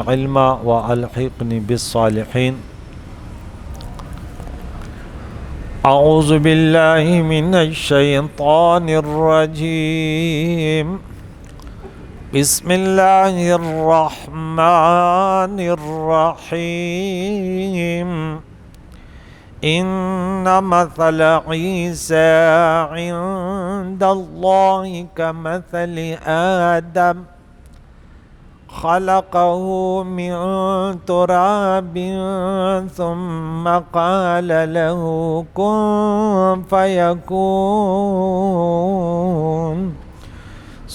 علما وألحقني بالصالحين. أعوذ بالله من الشيطان الرجيم. بسم الله الرحمن الرحيم. إن مثل عيسى عند الله كمثل آدم خلقه من تراب ثم قال له كن فيكون.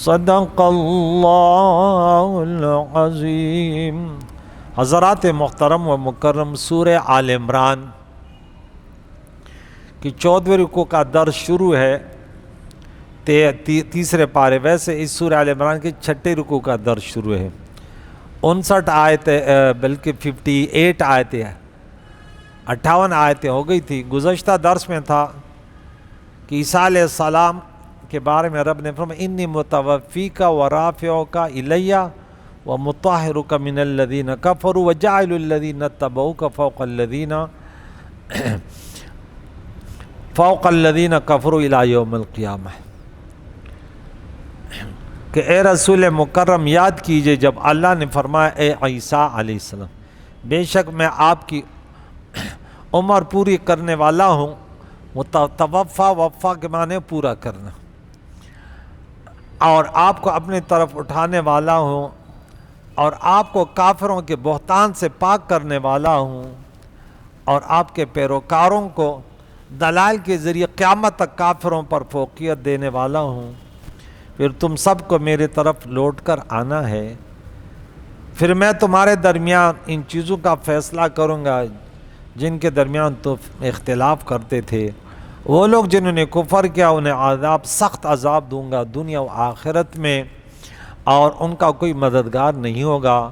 صدق اللہ العظیم. حضرات محترم و مکرم، سورہ آل عمران کی 14ویں رکوع کا درس شروع ہے تیسرے پارے. ویسے اس سورہ آل عمران کی 6 رکوع کا درس شروع ہے. 59 آیتیں بلکہ 58 آیتیں 58 آیتیں ہو گئی تھی. گزشتہ درس میں تھا کہ عیسیٰ علیہ السلام کے بارے میں رب نے فرمایا انی متوفیک ورافعک الی ومطہرک من الذین کفروا وجاعل الذین اتبعوک فوق الذین کفروا الی یوم القیامہ. کہ اے رسول مکرم یاد کیجئے جب اللہ نے فرمایا اے عیسیٰ علیہ السلام بے شک میں آپ کی عمر پوری کرنے والا ہوں. توفا وفا کے معنی پورا کرنا، اور آپ کو اپنی طرف اٹھانے والا ہوں اور آپ کو کافروں کے بہتان سے پاک کرنے والا ہوں اور آپ کے پیروکاروں کو دلائل کے ذریعے قیامت تک کافروں پر فوقیت دینے والا ہوں. پھر تم سب کو میرے طرف لوٹ کر آنا ہے. پھر میں تمہارے درمیان ان چیزوں کا فیصلہ کروں گا جن کے درمیان تو اختلاف کرتے تھے. وہ لوگ جنہوں نے کفر کیا انہیں سخت عذاب دوں گا دنیا و آخرت میں، اور ان کا کوئی مددگار نہیں ہوگا.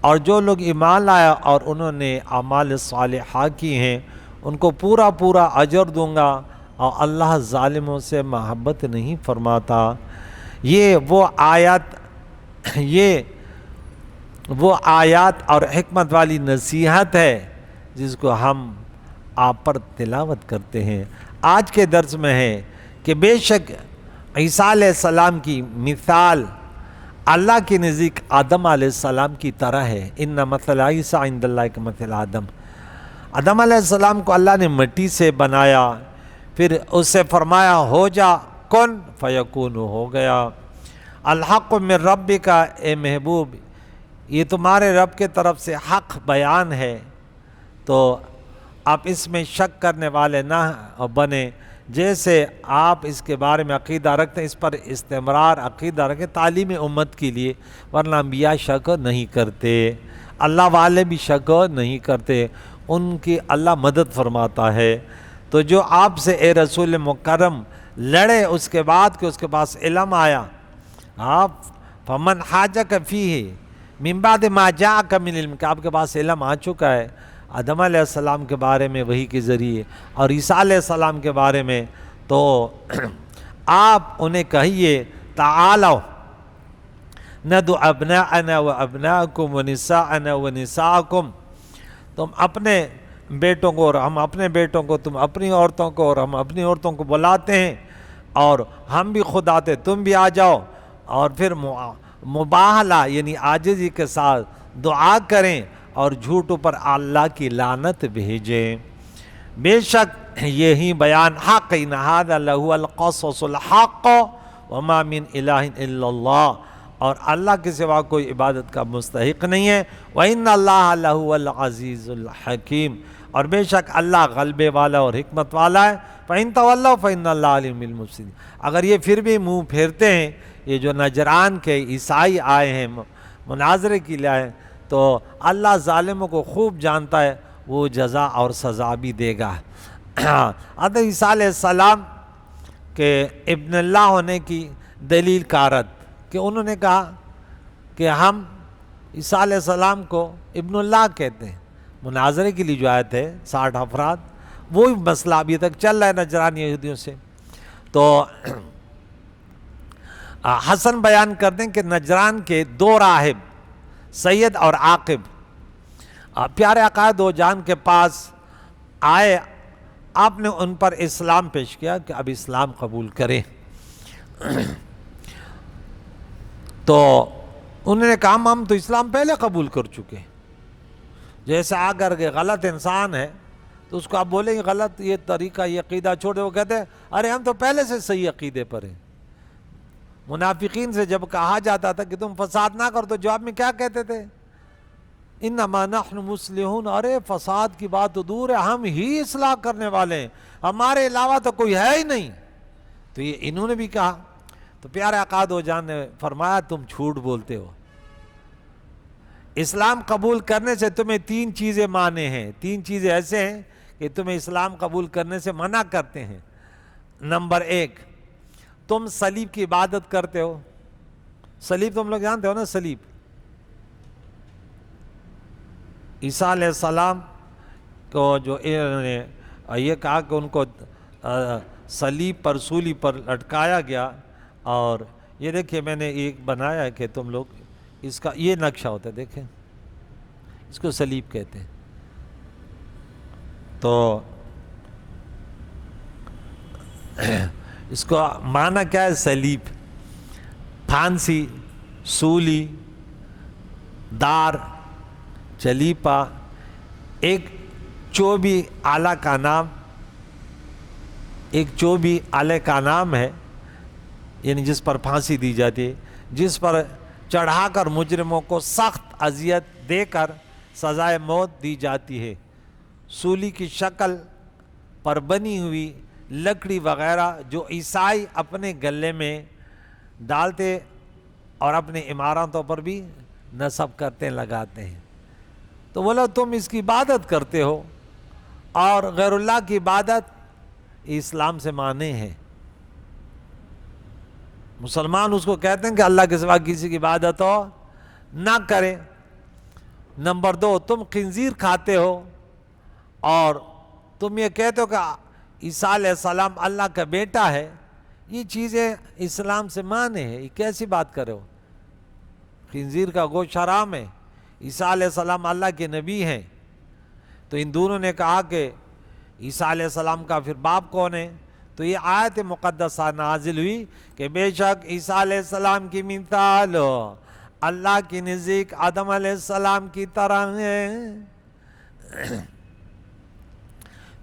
اور جو لوگ ایمان لایا اور انہوں نے اعمال صالحہ کی ہیں ان کو پورا پورا اجر دوں گا، اور اللہ ظالموں سے محبت نہیں فرماتا. یہ وہ آیات اور حکمت والی نصیحت ہے جس کو ہم آپ پر تلاوت کرتے ہیں. آج کے درس میں ہے کہ بے شک عیسیٰ علیہ السلام کی مثال اللہ کے نزدیک آدم علیہ السلام کی طرح ہے. ان مثل عیسیٰ عند اللہ کمثل آدم. آدم علیہ السلام کو اللہ نے مٹی سے بنایا، پھر اس سے فرمایا ہو جا کن فیکون، ہو گیا. الحق من ربک، اے محبوب یہ تمہارے رب کے طرف سے حق بیان ہے، تو آپ اس میں شک کرنے والے نہ بنے. جیسے آپ اس کے بارے میں عقیدہ رکھتے ہیں اس پر استمرار عقیدہ رکھیں تعلیم امت کے لیے، ورنہ انبیاء شک نہیں کرتے، اللہ والے بھی شک نہیں کرتے، ان کی اللہ مدد فرماتا ہے. تو جو آپ سے اے رسول مکرم لڑے اس کے بعد کہ اس کے پاس علم آیا، آپ فمن حاجک فیہ من بعد ما جاءک من علم، کہ آپ کے پاس علم آ چکا ہے آدم علیہ السلام کے بارے میں وحی کے ذریعے اور عیسیٰ علیہ السلام کے بارے میں، تو آپ انہیں کہیے تعالوا ندعو ابناءنا وابناءکم ونساءنا ونساءکم، تم اپنے بیٹوں کو اور ہم اپنے بیٹوں کو، تم اپنی عورتوں کو اور ہم اپنی عورتوں کو بلاتے ہیں، اور ہم بھی خود آتے تم بھی آ جاؤ، اور پھر مباہلہ یعنی عاجزی کے ساتھ دعا کریں اور جھوٹوں پر اللہ کی لعنت بھیجیں. بے شک یہی بیان حق، ان ھذا لہو القصص الحق وما من الہ الا اللہ، اور اللہ کے سوا کوئی عبادت کا مستحق نہیں ہے. وَإِنَّ اللَّهَ لَهُوَ الْعَزِيزُ الْحَكِيمُ، اور بے شک اللہ غلبے والا اور حکمت والا ہے. فَإِن تَوَلَّوْا فَإِنَّ اللَّهَ عَلِيمٌ بِالْمُفْسِدِينَ. اگر یہ پھر بھی منہ پھیرتے ہیں، یہ جو نجران کے عیسائی آئے ہیں مناظرے کے لیے آئے، تو اللہ ظالموں کو خوب جانتا ہے، وہ جزا اور سزا بھی دے گا. حضرت عیسیٰ علیہ السلام کے ابن اللہ ہونے کی دلیل کارت کہ انہوں نے کہا کہ ہم عیسیٰ علیہ السلام کو ابن اللہ کہتے ہیں. مناظرے کے لیے جو آئے تھے 60 افراد، وہی مسئلہ ابھی تک چل رہا ہے نجران یہودیوں سے. تو حسن بیان کرتے ہیں کہ نجران کے 2 راہب سید اور عاقب پیارے آقا دو جان کے پاس آئے، آپ نے ان پر اسلام پیش کیا کہ اب اسلام قبول کریں. تو انہوں نے کہا ہم تو اسلام پہلے قبول کر چکے. جیسے اگر کہ غلط انسان ہے تو اس کو آپ بولیں گے غلط یہ طریقہ یہ عقیدہ چھوڑے، وہ کہتے ہیں ارے ہم تو پہلے سے صحیح عقیدے پر ہیں. منافقین سے جب کہا جاتا تھا کہ تم فساد نہ کرو تو جواب میں کیا کہتے تھے؟ انما نحن مصلحون. ارے فساد کی بات تو دور ہے، ہم ہی اصلاح کرنے والے ہیں، ہمارے علاوہ تو کوئی ہے ہی نہیں. تو یہ انہوں نے بھی کہا. تو پیارے آقا دو جان نے فرمایا تم جھوٹ بولتے ہو. اسلام قبول کرنے سے تمہیں 3 چیزیں مانے ہیں، 3 چیزیں ایسے ہیں کہ تمہیں اسلام قبول کرنے سے منع کرتے ہیں. نمبر 1، تم صلیب کی عبادت کرتے ہو. صلیب تم لوگ جانتے ہو نا، صلیب عیسیٰ علیہ السلام کو جو انہوں نے یہ کہا کہ ان کو صلیب پر سولی پر لٹکایا گیا. اور یہ دیکھیں میں نے ایک بنایا ہے کہ تم لوگ اس کا یہ نقشہ ہوتا ہے، دیکھیں اس کو صلیب کہتے ہیں. تو اس کو معنی کیا ہے؟ صلیب، پھانسی، سولی، دار، چلیپا، ایک چوبی آلہ کا نام، ایک چوبی آلے کا نام ہے، یعنی جس پر پھانسی دی جاتی ہے، جس پر چڑھا کر مجرموں کو سخت اذیت دے کر سزائے موت دی جاتی ہے. سولی کی شکل پر بنی ہوئی لکڑی وغیرہ جو عیسائی اپنے گلے میں ڈالتے اور اپنے عمارتوں پر بھی نصب کرتے لگاتے ہیں. تو بولا تم اس کی عبادت کرتے ہو اور غیر اللہ کی عبادت اسلام سے مانے ہیں. مسلمان اس کو کہتے ہیں کہ اللہ کے سوا کسی کی عبادت ہو نہ کرے. نمبر 2، تم خنزیر کھاتے ہو اور تم یہ کہتے ہو کہ عیسیٰ علیہ السلام اللہ کا بیٹا ہے. یہ چیزیں اسلام سے مانے ہیں، یہ کیسی بات کرے ہو؟ خنزیر کا گوشت حرام ہے، عیسیٰ علیہ السلام اللہ کے نبی ہیں. تو ان دونوں نے کہا کہ عیسیٰ علیہ السلام کا پھر باپ کون ہے؟ تو یہ آیت مقدسہ نازل ہوئی کہ بے شک عیسیٰ علیہ السلام کی مثال اللہ کی نزدیک آدم علیہ السلام کی طرح ہے.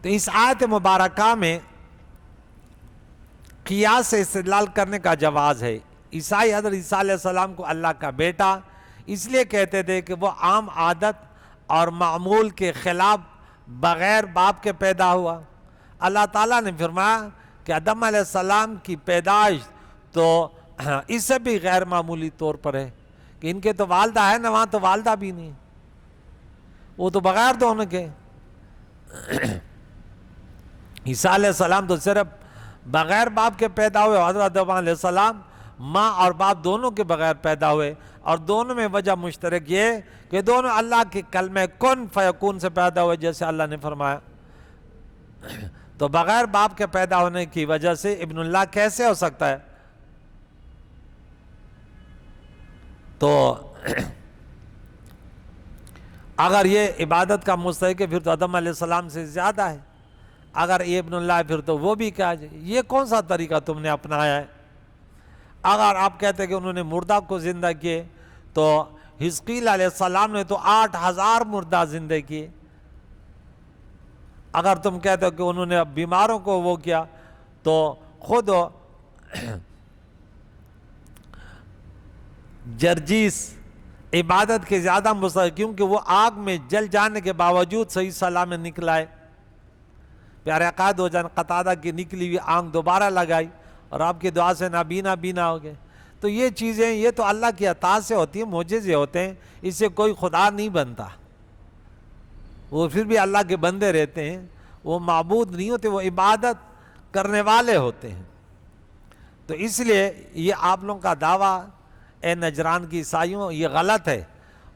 تو اس آیت مبارکہ میں قیاس سے استدلال کرنے کا جواز ہے. عیسائی حضرت عیسیٰ علیہ السلام کو اللہ کا بیٹا اس لیے کہتے تھے کہ وہ عام عادت اور معمول کے خلاف بغیر باپ کے پیدا ہوا. اللہ تعالیٰ نے فرمایا کہ آدم علیہ السلام کی پیدائش تو اس سے بھی غیر معمولی طور پر ہے کہ ان کے تو والدہ ہے نا، وہاں تو والدہ بھی نہیں، وہ تو بغیر دونوں کے. عیسیٰ علیہ السلام تو صرف بغیر باپ کے پیدا ہوئے. حضرت آدم علیہ السلام ماں اور باپ دونوں کے بغیر پیدا ہوئے، اور دونوں میں وجہ مشترک یہ کہ دونوں اللہ کے کلمہ کن فیکون سے پیدا ہوئے، جیسے اللہ نے فرمایا. تو بغیر باپ کے پیدا ہونے کی وجہ سے ابن اللہ کیسے ہو سکتا ہے؟ تو اگر یہ عبادت کا مستحق ہے پھر تو آدم علیہ السلام سے زیادہ ہے. اگر یہ ابن اللہ ہے پھر تو وہ بھی کہا جائے. یہ کون سا طریقہ تم نے اپنایا ہے؟ اگر آپ کہتے ہیں کہ انہوں نے مردہ کو زندہ کیے تو حزقیل علیہ السلام نے تو 8000 مردہ زندہ کیے. اگر تم کہتے ہو کہ انہوں نے بیماروں کو وہ کیا تو خود جرجیس عبادت کے زیادہ مستحق، کیونکہ وہ آگ میں جل جانے کے باوجود صحیح سلامت نکلا ہے. پیارے آقا دو جان قتادہ کی نکلی ہوئی آنکھ دوبارہ لگائی اور آپ کی دعا سے نابینا بینا ہو گئے. تو یہ چیزیں یہ تو اللہ کی عطا سے ہوتی ہیں، معجزے ہوتے ہیں، اس سے کوئی خدا نہیں بنتا. وہ پھر بھی اللہ کے بندے رہتے ہیں، وہ معبود نہیں ہوتے، وہ عبادت کرنے والے ہوتے ہیں. تو اس لیے یہ آپ لوگوں کا دعویٰ اے نجران کی عیسائیوں یہ غلط ہے.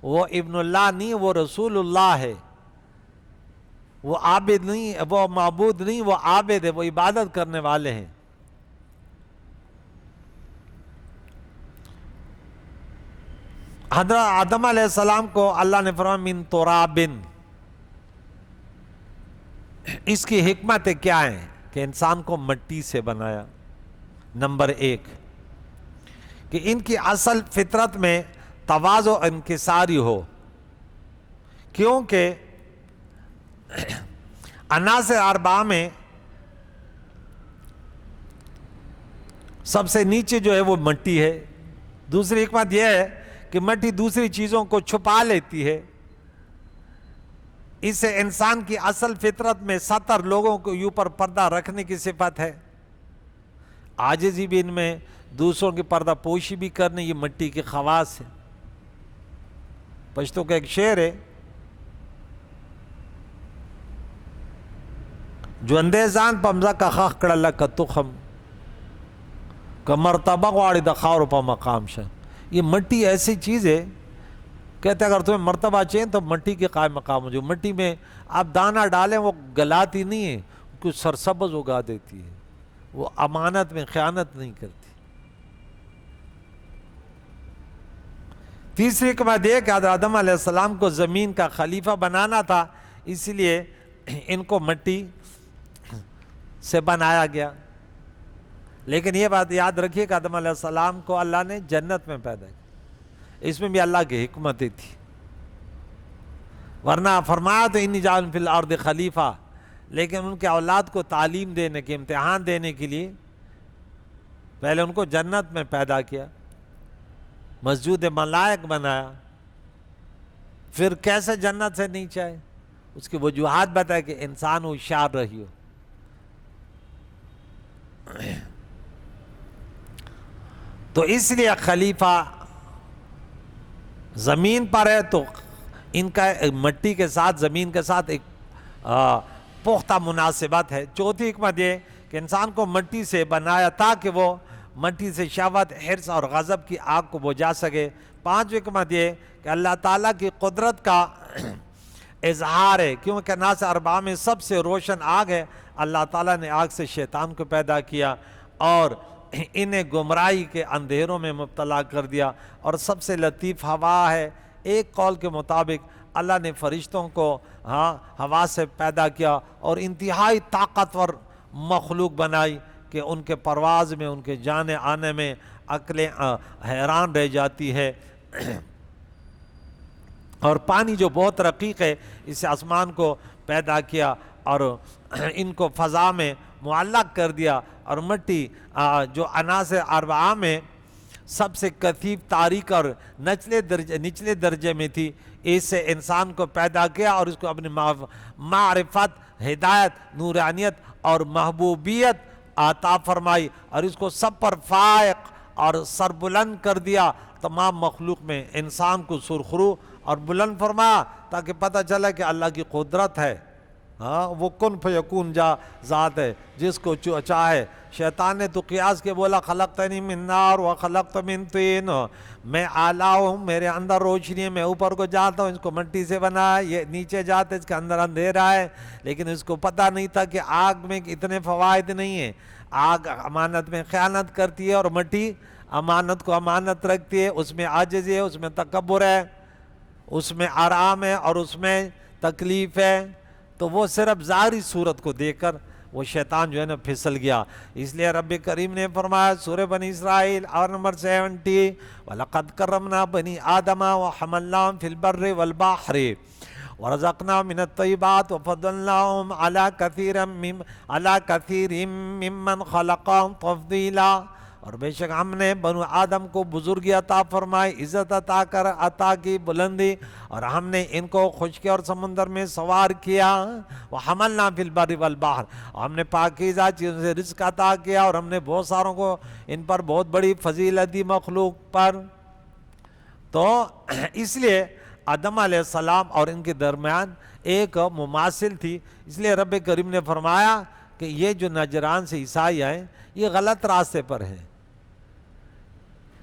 وہ ابن اللہ نہیں، وہ رسول اللہ ہے. وہ عابد نہیں، وہ معبود نہیں، وہ عابد ہے، وہ عبادت کرنے والے ہیں. حضرت آدم علیہ السلام کو اللہ نے فرمایا من ترابن. اس کی حکمتیں کیا ہیں کہ انسان کو مٹی سے بنایا. نمبر 1 کہ ان کی اصل فطرت میں تواضع و انکساری ہو، کیونکہ عناصر اربعہ میں سب سے نیچے جو ہے وہ مٹی ہے. دوسری حکمت یہ ہے کہ مٹی دوسری چیزوں کو چھپا لیتی ہے. اس سے انسان کی اصل فطرت میں 70 لوگوں کو اوپر پردہ رکھنے کی صفت ہے. عاجزی بھی ان میں، دوسروں کی پردہ پوشی بھی کرنے، یہ مٹی کی خواص ہے. پشتو کا ایک شعر ہے، جو اندیزان پمزا کا خاک کڑلا کا تخم کا مرتبہ غواڑی دا خاور پا مقام شا. یہ مٹی ایسی چیز ہے، کہتے ہیں اگر تمہیں مرتبہ چاہیے تو مٹی کے قائم مقام ہو. جو مٹی میں آپ دانہ ڈالیں وہ گلاتی نہیں ہے، کچھ سرسبز اگا دیتی ہے، وہ امانت میں خیانت نہیں کرتی. تیسری حکمت یہ کہ حضرت آدم علیہ السلام کو زمین کا خلیفہ بنانا تھا، اسی لیے ان کو مٹی سے بنایا گیا. لیکن یہ بات یاد رکھیے کہ آدم علیہ السلام کو اللہ نے جنت میں پیدا کیا. اس میں بھی اللہ کی حکمتیں تھی، ورنہ فرمایا تو انی جاعل فی الارض خلیفہ. لیکن ان کے اولاد کو تعلیم دینے کے، امتحان دینے کے لیے پہلے ان کو جنت میں پیدا کیا، مسجود ملائک بنایا، پھر کیسے جنت سے نیچے آئے اس کی وجوہات بتائے کہ انسان ہوشیار رہی ہو. تو اس لیے خلیفہ زمین پر ہے تو ان کا مٹی کے ساتھ، زمین کے ساتھ ایک پختہ مناسبت ہے. چوتھی حکمت یہ کہ انسان کو مٹی سے بنایا تاکہ وہ مٹی سے شہوت، حرص اور غضب کی آگ کو بجھا سکے. پانچویں حکمت یہ کہ اللہ تعالیٰ کی قدرت کا اظہار ہے، کیونکہ عناصر اربعہ میں سب سے روشن آگ ہے. اللہ تعالیٰ نے آگ سے شیطان کو پیدا کیا اور انہیں گمراہی کے اندھیروں میں مبتلا کر دیا. اور سب سے لطیف ہوا ہے. ایک قول کے مطابق اللہ نے فرشتوں کو ہوا سے پیدا کیا اور انتہائی طاقتور مخلوق بنائی کہ ان کے پرواز میں، ان کے جانے آنے میں عقلیں حیران رہ جاتی ہے. اور پانی جو بہت رقیق ہے، اس سے آسمان کو پیدا کیا اور ان کو فضا میں معلق کر دیا. اور مٹی جو عناصر اربعہ میں سب سے کثیف، تاریک اور نچلے درجے میں تھی، اس سے انسان کو پیدا کیا اور اس کو اپنی معرفت، ہدایت، نورانیت اور محبوبیت عطا فرمائی اور اس کو سب پر فائق اور سربلند کر دیا. تمام مخلوق میں انسان کو سرخرو اور بلند فرمایا تاکہ پتہ چلے کہ اللہ کی قدرت ہے. وہ کن فیکون ذات ہے، جس کو چاہے. شیطان نے تو قیاس کے بولا خلقتنی من نار و خلقت من طین، میں اعلیٰ ہوں، میرے اندر روشنی ہے، میں اوپر کو جاتا ہوں، اس کو مٹی سے بنایا، یہ نیچے جاتے اس کے اندر اندھیرا ہے. لیکن اس کو پتہ نہیں تھا کہ آگ میں اتنے فوائد نہیں ہیں. آگ امانت میں خیانت کرتی ہے اور مٹی امانت کو امانت رکھتی ہے. اس میں عاجزی ہے، اس میں تکبر ہے، اس میں آرام ہے اور اس میں تکلیف ہے. تو وہ صرف ظاہری صورت کو دیکھ کر وہ شیطان جو ہے نا پھسل گیا. اس لیے رب کریم نے فرمایا سورہ بنی اسرائیل اور نمبر 70، وَلَقَدْ كَرَّمْنَا بَنِي آدَمَ وَحَمَلْنَاهُمْ فِي الْبَرِّ وَالْبَحْرِ وَرَزَقْنَاهُم مِّنَ الطَّيِّبَاتِ وَفَضَّلْنَاهُمْ عَلَىٰ كَثِيرٍ مِّمَّنْ خَلَقْنَا تَفْضِيلًا. اور بے شک ہم نے بنو آدم کو بزرگی عطا فرمائی، عزت عطا کی، بلندی، اور ہم نے ان کو خشکی اور سمندر میں سوار کیا. وَحَمَلْنَا فِي الْبَرِّ وَالْبَحْرِ، ہم نے پاکیزہ چیزوں سے رزق عطا کیا اور ہم نے بہت ساروں کو ان پر بہت بڑی فضیلت دی مخلوق پر. تو اس لیے آدم علیہ السلام اور ان کے درمیان ایک مماثل تھی. اس لیے رب کریم نے فرمایا کہ یہ جو نجران سے عیسائی آئے یہ غلط راستے پر ہیں.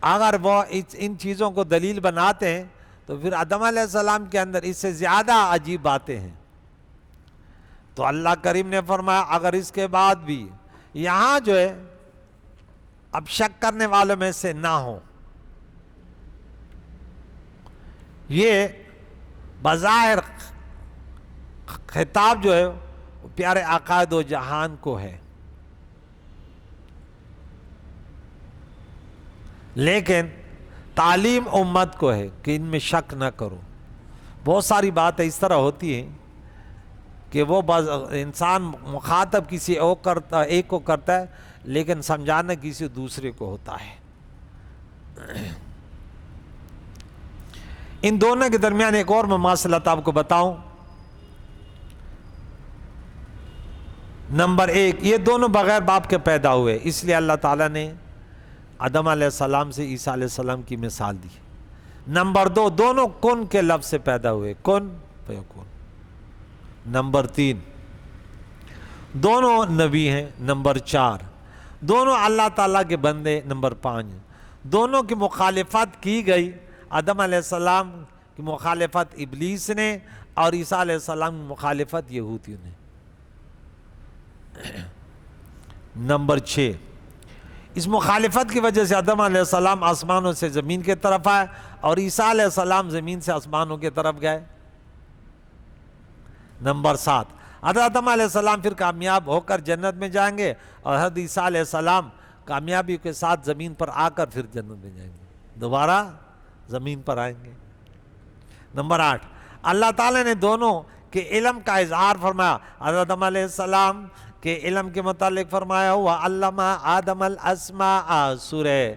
اگر وہ ان چیزوں کو دلیل بناتے ہیں تو پھر آدم علیہ السلام کے اندر اس سے زیادہ عجیب باتیں ہیں. تو اللہ کریم نے فرمایا اگر اس کے بعد بھی یہاں جو ہے اب شک کرنے والوں میں سے نہ ہو یہ بظاہر خطاب جو ہے وہ پیارے آقا دو جہان کو ہے، لیکن تعلیم امت کو ہے کہ ان میں شک نہ کرو۔ بہت ساری باتیں اس طرح ہوتی ہیں کہ وہ انسان مخاطب کسی ایک کو کرتا ہے، لیکن سمجھانا کسی دوسرے کو ہوتا ہے۔ ان دونوں کے درمیان ایک اور مماثلت آپ کو بتاؤں۔ نمبر 1، یہ دونوں بغیر باپ کے پیدا ہوئے، اس لیے اللہ تعالیٰ نے آدم علیہ السلام سے عیسیٰ علیہ السلام کی مثال دی۔ نمبر 2، دونوں کن کے لفظ سے پیدا ہوئے، کن فیکون۔ نمبر 3، دونوں نبی ہیں۔ نمبر 4، دونوں اللہ تعالیٰ کے بندے۔ نمبر 5، دونوں کی مخالفت کی گئی، آدم علیہ السلام کی مخالفت ابلیس نے اور عیسیٰ علیہ السلام کی مخالفت یہودیوں نے۔ نمبر 6، اس مخالفت کی وجہ سے آدم علیہ السلام آسمانوں سے زمین کی طرف آئے اور عیسیٰ علیہ السلام زمین سے آسمانوں کی طرف گئے۔ نمبر 7، حضرت آدم علیہ السلام پھر کامیاب ہو کر جنت میں جائیں گے اور حضرت عیسیٰ علیہ السلام کامیابی کے ساتھ زمین پر آ کر پھر جنت میں جائیں گے، دوبارہ زمین پر آئیں گے۔ نمبر 8، اللہ تعالیٰ نے دونوں کے علم کا اظہار فرمایا۔ حضرت آدم علیہ السلام کے علم کے متعلق فرمایا ہوا علم آدم الاسماء، سورہ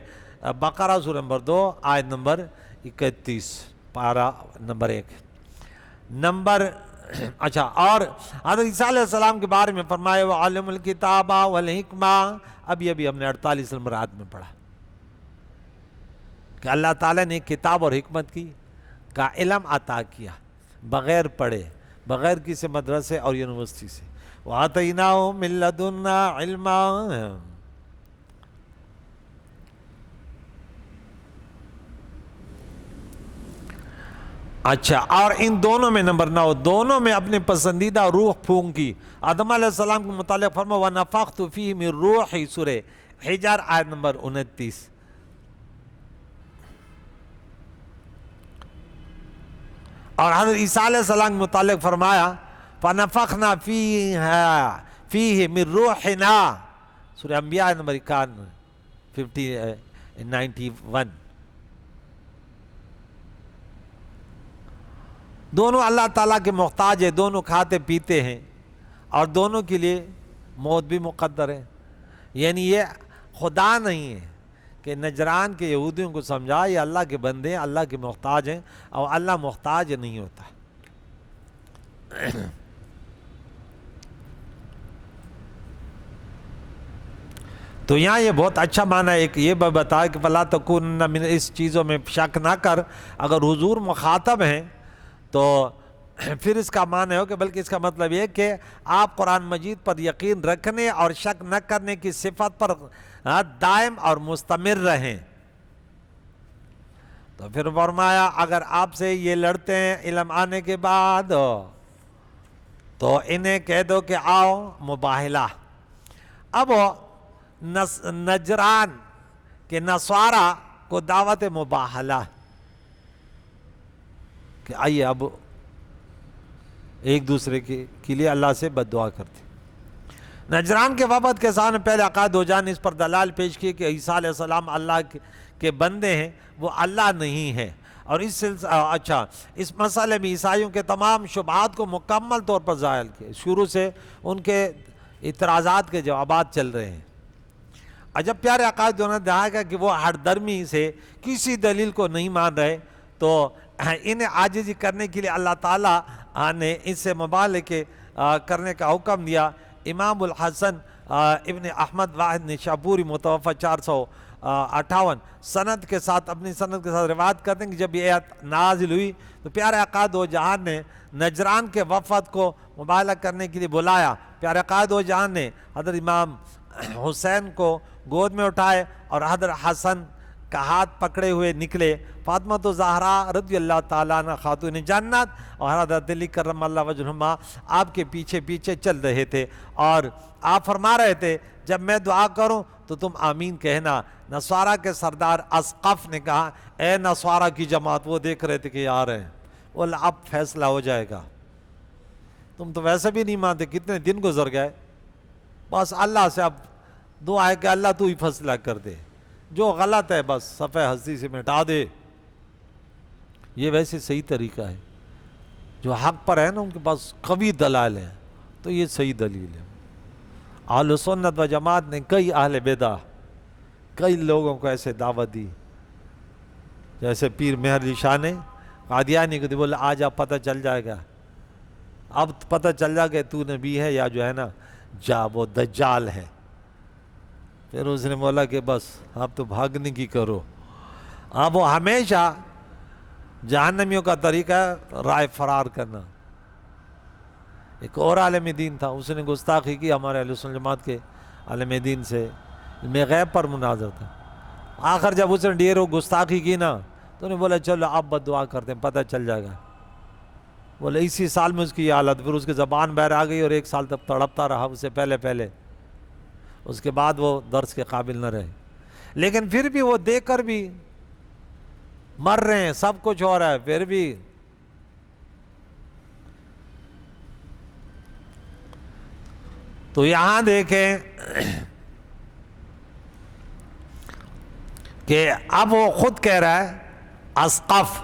بقرہ سورہ نمبر 2 آیت نمبر 31 پارہ نمبر 1۔ اور حضرت عیسیٰ علیہ السلام کے بارے میں فرمایا ہوا علم الکتاب والحکمہ، ابھی ہم نے 48 نمبر آیت میں پڑھا کہ اللہ تعالیٰ نے کتاب اور حکمت کا علم عطا کیا، بغیر پڑھے، بغیر کسی مدرسے اور یونیورسٹی سے۔ وَآتَيْنَاهُ مِن لَّدُنَّا عِلْمًا۔ اچھا، اور ان دونوں میں نمبر 9، دونوں میں اپنی پسندیدہ روح پھونکی۔ آدم علیہ السلام کے متعلق فرمایا وَنَفَخْتُ فِيهِ مِن رُوحِي، سورہ حجر آیت نمبر 29۔ اور حضرت عیسیٰ علیہ السلام کے متعلق فرمایا فَنَفَخْنَا فِيهِ مِن رُوحِنَا، سورہ انبیاء نمبر 91۔ دونوں اللہ تعالیٰ کے محتاج ہیں، دونوں کھاتے پیتے ہیں اور دونوں کے لیے موت بھی مقدر ہے۔ یعنی یہ خدا نہیں ہے کہ نجران کے یہودیوں کو سمجھا یہ اللہ کے بندے ہیں، اللہ کے محتاج ہیں، اور اللہ محتاج نہیں ہوتا۔ تو یہاں یہ بہت اچھا معنی ہے کہ یہ بتایا کہ فَلَا تَكُونَ مِنْ، اس چیزوں میں شک نہ کر۔ اگر حضور مخاطب ہیں تو پھر اس کا معنی ہو کہ بلکہ اس کا مطلب یہ کہ آپ قرآن مجید پر یقین رکھنے اور شک نہ کرنے کی صفت پر دائم اور مستمر رہیں۔ تو پھر فرمایا اگر آپ سے یہ لڑتے ہیں علم آنے کے بعد تو انہیں کہہ دو کہ آؤ مباہلہ۔ اب نجران کے نصارہ کو دعوت مباہلہ کہ آئیے اب ایک دوسرے کے لیے اللہ سے بد دعا کرتے۔ نجران کے وفد کے سامنے پہلے عقائد دو جان اس پر دلائل پیش کیے کہ عیسیٰ علیہ السلام اللہ کے بندے ہیں، وہ اللہ نہیں ہے، اور اس مسئلے میں عیسائیوں کے تمام شبہات کو مکمل طور پر ظاہر کیے۔ شروع سے ان کے اعتراضات کے جوابات چل رہے ہیں۔ اور جب پیارے عقائد دونوں نے دیکھا کہ وہ ہر درمی سے کسی دلیل کو نہیں مان رہے تو انہیں عاجزی کرنے کے لیے اللہ تعالیٰ نے اس سے مبالغے کرنے کا حکم دیا۔ امام الحسن ابن احمد واحد نشابوری متوفہ 458 سند کے ساتھ اپنی سند کے ساتھ روایت کرتے ہیں کہ جب یہ آیت نازل ہوئی تو پیارے عقائد و جہان نے نجران کے وفد کو مبالغہ کرنے کے لیے بلایا۔ پیارے عقائد و جہان نے حضرت امام حسین کو گود میں اٹھائے اور حضرت حسن کا ہاتھ پکڑے ہوئے نکلے۔ فاطمہ تو زہرا رضی اللہ تعالیٰ عنہ خاتون جنت اور حضرت علی کرم اللہ وجہہما آپ کے پیچھے پیچھے چل رہے تھے، اور آپ فرما رہے تھے جب میں دعا کروں تو تم آمین کہنا۔ نصارہ کے سردار اسقف نے کہا اے نصارہ کی جماعت، وہ دیکھ رہے تھے کہ آ رہے ہیں، بولا اب فیصلہ ہو جائے گا، تم تو ویسے بھی نہیں مانتے، کتنے دن گزر گئے، بس اللہ سے اب دعا ہے کہ اللہ تو ہی فیصلہ کر دے، جو غلط ہے بس صفحہ ہستی سے مٹا دے۔ یہ ویسے صحیح طریقہ ہے، جو حق پر ہے نا ان کے پاس قوی دلائل ہیں تو یہ صحیح دلیل ہے۔ اہل سنت و جماعت نے کئی اہل بدع، کئی لوگوں کو ایسے دعوت دی، جیسے پیر مہر علی شاہ نے قادیانی کو دی، بولے آج اب پتہ چل جائے گا، اب پتہ چل جائے گا تو نبی ہے یا جو ہے نا جا وہ دجال ہے۔ پھر اس نے بولا کہ بس اب تو بھاگنے کی کرو۔ اب وہ ہمیشہ جہنمیوں کا طریقہ ہے رائے فرار کرنا۔ ایک اور عالم دین تھا، اس نے گستاخی کی ہمارے اہل سنت جماعت کے عالم دین سے، میں غیب پر مناظر تھا۔ آخر جب اس نے ڈیر گستاخی کی نا تو انہیں بولا چلو اب بد دعا کرتے ہیں، پتہ چل جائے گا۔ بولے اسی سال میں اس کی یہ حالت، پھر اس کی زبان بہر آ گئی اور 1 سال تک تڑپتا رہا اس سے پہلے، اس کے بعد وہ درس کے قابل نہ رہے۔ لیکن پھر بھی وہ دیکھ کر بھی مر رہے ہیں، سب کچھ ہو رہا ہے، پھر بھی تو یہاں دیکھیں کہ اب وہ خود کہہ رہا ہے اسقف،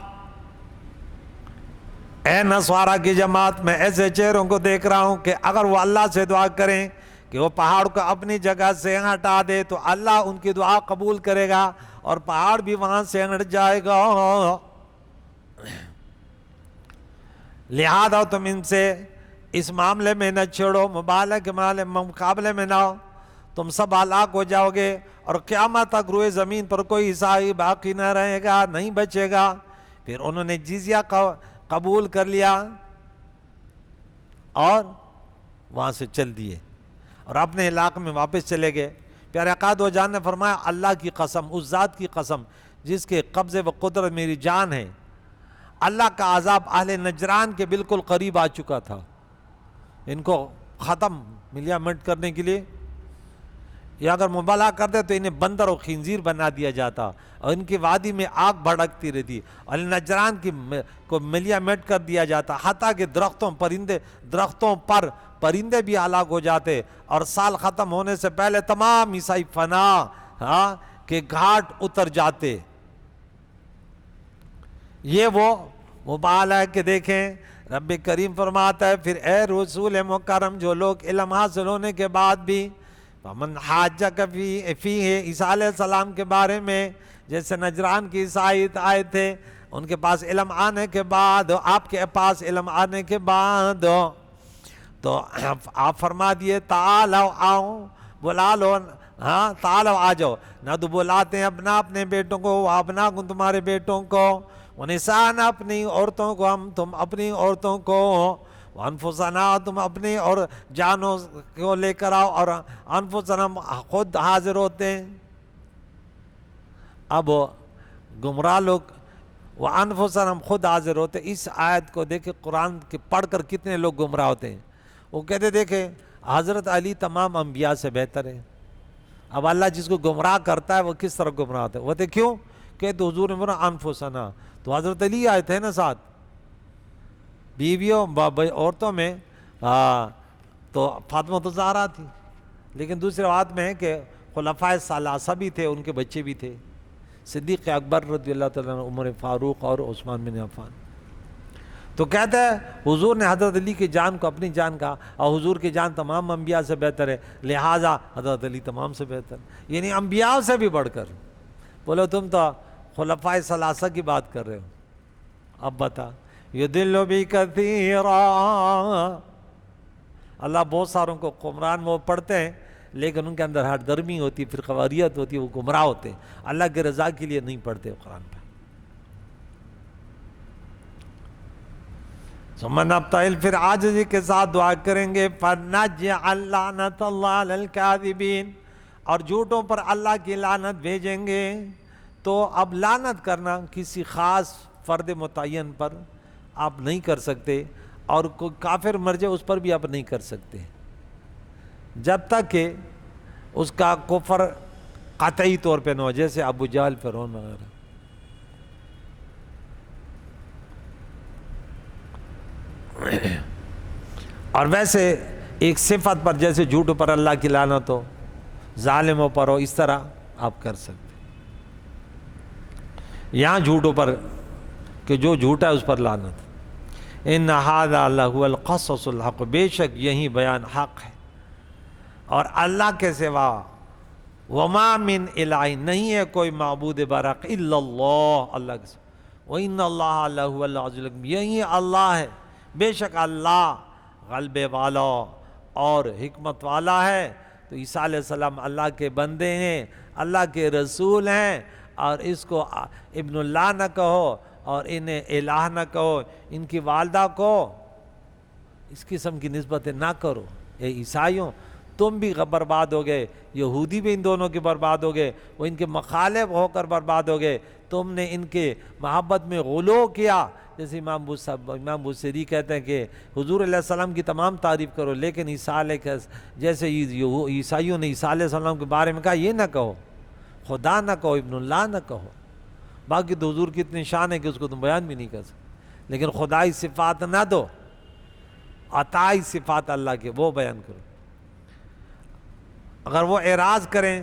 اے نصارہ کی جماعت، میں ایسے چہروں کو دیکھ رہا ہوں کہ اگر وہ اللہ سے دعا کریں کہ وہ پہاڑ کو اپنی جگہ سے ہٹا دے تو اللہ ان کی دعا قبول کرے گا اور پہاڑ بھی وہاں سے ہٹ جائے گا، لہذا تم ان سے اس معاملے میں نہ چھڑو، مقابلے میں نہ ہو، تم سب ہلاک ہو جاؤ گے اور قیامت تک روئے زمین پر کوئی عیسائی باقی نہ رہے گا، نہیں بچے گا۔ پھر انہوں نے جزیہ قبول کر لیا اور وہاں سے چل دیے اور اپنے علاقے میں واپس چلے گئے۔ پیارے آقا دو جان نے فرمایا اللہ کی قسم، اس ذات کی قسم جس کے قبضے و قدرت میری جان ہے، اللہ کا عذاب اہل نجران کے بالکل قریب آ چکا تھا، ان کو ختم ملیا منٹ کرنے کے لیے، یا اگر مبالغہ کرتے تو انہیں بندر و خنزیر بنا دیا جاتا اور ان کی وادی میں آگ بھڑکتی رہتی، اور نجران کو ملیا مٹ کر دیا جاتا، حتیٰ کہ درختوں پر پرندے بھی ہلاک ہو جاتے، اور سال ختم ہونے سے پہلے تمام عیسائی فنا کے گھاٹ اتر جاتے۔ یہ وہ مبالغہ ہے کہ دیکھیں رب کریم فرماتا ہے پھر اے رسول مکرم، جو لوگ علم حاصل ہونے کے بعد بھی فمن حاجک فیہ، عیسیٰ علیہ السلام کے بارے میں، جیسے نجران کی عیسائی آئے تھے، ان کے پاس علم آنے کے بعد، آپ کے پاس علم آنے کے بعد تو آپ فرما دیے تعالو آؤ، بلا لو، ہاں تعالو آ جاؤ، نہ تو بلاتے ہیں اپنے بیٹوں کو، اپنا تمہارے بیٹوں کو، ونسان اپنی عورتوں کو، تم اپنی عورتوں کو، انفسنا تم اپنی اور جانوں کو لے کر آؤ، اور انفسنا خود حاضر ہوتے ہیں۔ اب گمراہ لوگ وہ انفسنا خود حاضر ہوتے، اس آیت کو دیکھیں قرآن کے پڑھ کر کتنے لوگ گمراہ ہوتے ہیں۔ وہ کہتے دیکھیں حضرت علی تمام انبیاء سے بہتر ہے، اب اللہ جس کو گمراہ کرتا ہے وہ کس طرح گمراہ ہوتا ہے، وہ کیوں کہ تو حضور نے بولا انفسنا، تو حضرت علی آئے تھے نا ساتھ بیویوں عورتوں میں، تو فاطمہ زہرا تھی، لیکن دوسرے بات میں ہے کہ خلفائے ثلاثہ بھی تھے، ان کے بچے بھی تھے، صدیق اکبر رضی اللہ تعالیٰ عنہ، عمر فاروق اور عثمان بن عفان۔ تو کہتا ہے حضور نے حضرت علی کی جان کو اپنی جان کہا، اور حضور کی جان تمام انبیاء سے بہتر ہے، لہٰذا حضرت علی تمام سے بہتر، یعنی انبیاء سے بھی بڑھ کر۔ بولو تم تو خلفائے ثلاثہ کی بات کر رہے ہو، اب بتا یضل بی کثیرا، اللہ بہت ساروں کو قمران وہ پڑھتے ہیں لیکن ان کے اندر ہر درمی ہوتی ہے، پھر قواریت ہوتی ہے، وہ گمراہ ہوتے ہیں، اللہ کے رضا کے لیے نہیں پڑھتے قرآن پہ۔ ثم نبتہل، پھر عاجزی کے ساتھ دعا کریں گے، فنجعل لعنت اللہ علی الکاذبین، اور جھوٹوں پر اللہ کی لعنت بھیجیں گے، تو اب لعنت کرنا کسی خاص فرد متعین پر آپ نہیں کر سکتے، اور کوئی کافر مر جائے اس پر بھی آپ نہیں کر سکتے، جب تک کہ اس کا کفر قطعی طور پہ نہ ہو، جیسے ابو جہل، فرعون وغیرہ۔ اور ویسے ایک صفت پر، جیسے جھوٹوں پر اللہ کی لعنت ہو، ظالموں پر ہو، اس طرح آپ کر سکتے۔ یہاں جھوٹوں پر کہ جو جھوٹا ہے اس پر لعنت۔ ان ھذا لہو القصص الحق، بے شک یہی بیان حق ہے، اور اللہ کے سوا وما من الہ، نہیں ہے کوئی معبود برحق الا اللہ، اللہ کے سوا، وان اللہ لہو العزیز الحکیم، یہی اللہ ہے، بے شک اللہ غلبے والا اور حکمت والا ہے۔ تو عیسیٰ علیہ السلام اللہ کے بندے ہیں، اللہ کے رسول ہیں، اور اس کو ابن اللہ نہ کہو اور انہیں الہ نہ کہو، ان کی والدہ کو اس قسم کی نسبتیں نہ کرو۔ اے عیسائیوں، تم بھی برباد ہو گئے، یہودی بھی ان دونوں کے برباد ہو گئے، وہ ان کے مخالف ہو کر برباد ہو گئے، تم نے ان کے محبت میں غلو کیا۔ جیسے امام بوصیری کہتے ہیں کہ حضور علیہ السلام کی تمام تعریف کرو، لیکن جیسے عیسائیوں نے عیسیٰ علیہ السلام کے بارے میں کہا، یہ نہ کہو، خدا نہ کہو، ابن اللہ نہ کہو۔ باقی تو حضور کی اتنی شان ہے کہ اس کو تم بیان بھی نہیں کر سکتے، لیکن خدائی صفات نہ دو، عطائی صفات اللہ کے وہ بیان کرو۔ اگر وہ اعراض کریں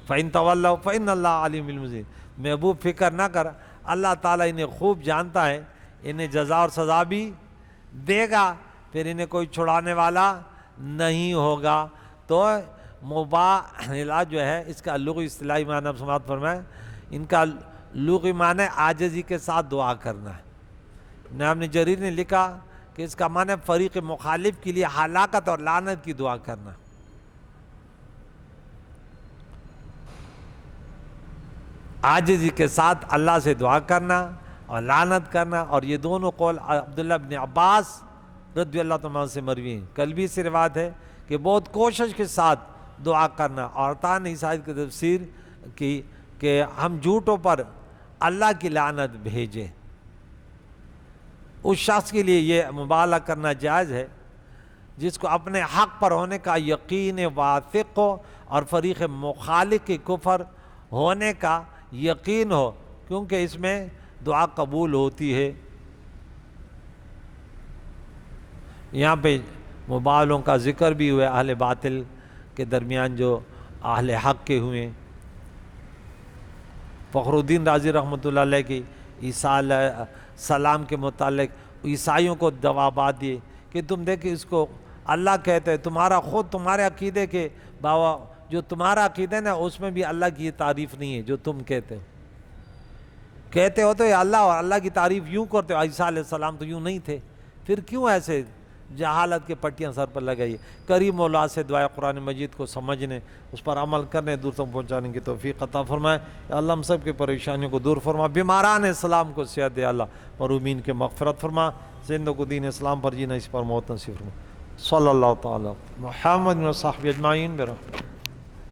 فَإِن تَوَلَّوْا فَإِنَّ اللَّهَ عَلِيمٌ بِالْمُفْسِدِينَ، محبوب فکر نہ کر، اللہ تعالیٰ انہیں خوب جانتا ہے، انہیں جزا اور سزا بھی دے گا، پھر انہیں کوئی چھڑانے والا نہیں ہوگا۔ تو مباہلہ جو ہے، اس کا لغوی اصطلاحی معنی اب سماعت فرمائیں، ان کا لغوی معنی عاجزی کے ساتھ دعا کرنا ہے۔ ابن جریر نے لکھا کہ اس کا معنی فریق مخالف کے لیے ہلاکت اور لعنت کی دعا کرنا۔ عاجزی کے ساتھ اللہ سے دعا کرنا اور لعنت کرنا، اور یہ دونوں قول عبداللہ بن عباس رضی اللہ تعالیٰ سے مروی ہیں۔ کلبی سے روایت ہے کہ بہت کوشش کے ساتھ دعا کرنا، اور عطا نے اس آیت کی تفسیر کی کہ ہم جھوٹوں پر اللہ کی لعنت بھیجیں۔ اس شخص کے لیے یہ مبالغہ کرنا جائز ہے جس کو اپنے حق پر ہونے کا یقین واثق ہو اور فریق مخالف کے کفر ہونے کا یقین ہو، کیونکہ اس میں دعا قبول ہوتی ہے۔ یہاں پہ مبالغوں کا ذکر بھی ہوا اہل باطل کے درمیان جو اہل حق کے ہوئے۔ فخر الدین رازی رحمۃ اللہ علیہ کی عیسیٰ علیہ السلام کے متعلق عیسائیوں کو جوابات دیے کہ تم دیکھیں اس کو اللہ کہتے ہیں، تمہارے عقیدے کے باوا جو تمہارا عقیدہ ہے نا، اس میں بھی اللہ کی یہ تعریف نہیں ہے جو تم کہتے ہو تو یہ اللہ، اور اللہ کی تعریف یوں کرتے ہو، عیسیٰ علیہ السلام تو یوں نہیں تھے، پھر کیوں ایسے جہالت کے پٹیاں سر پر لگائی؟ کریم مولا سے دعائے قرآن مجید کو سمجھنے، اس پر عمل کرنے، دور تک پہنچانے کی توفیق عطا فرمائے۔ یا اللہ ہم سب کی پریشانیوں کو دور فرما، بیماران اسلام کو صحت دے اللہ، مرحومین کے مغفرت فرما، زندوں کو دین اسلام پر جینا، اس پر موت نصیب فرما۔ صلی اللہ تعالیٰ محمد و صحبہ اجمعین برحمتہ۔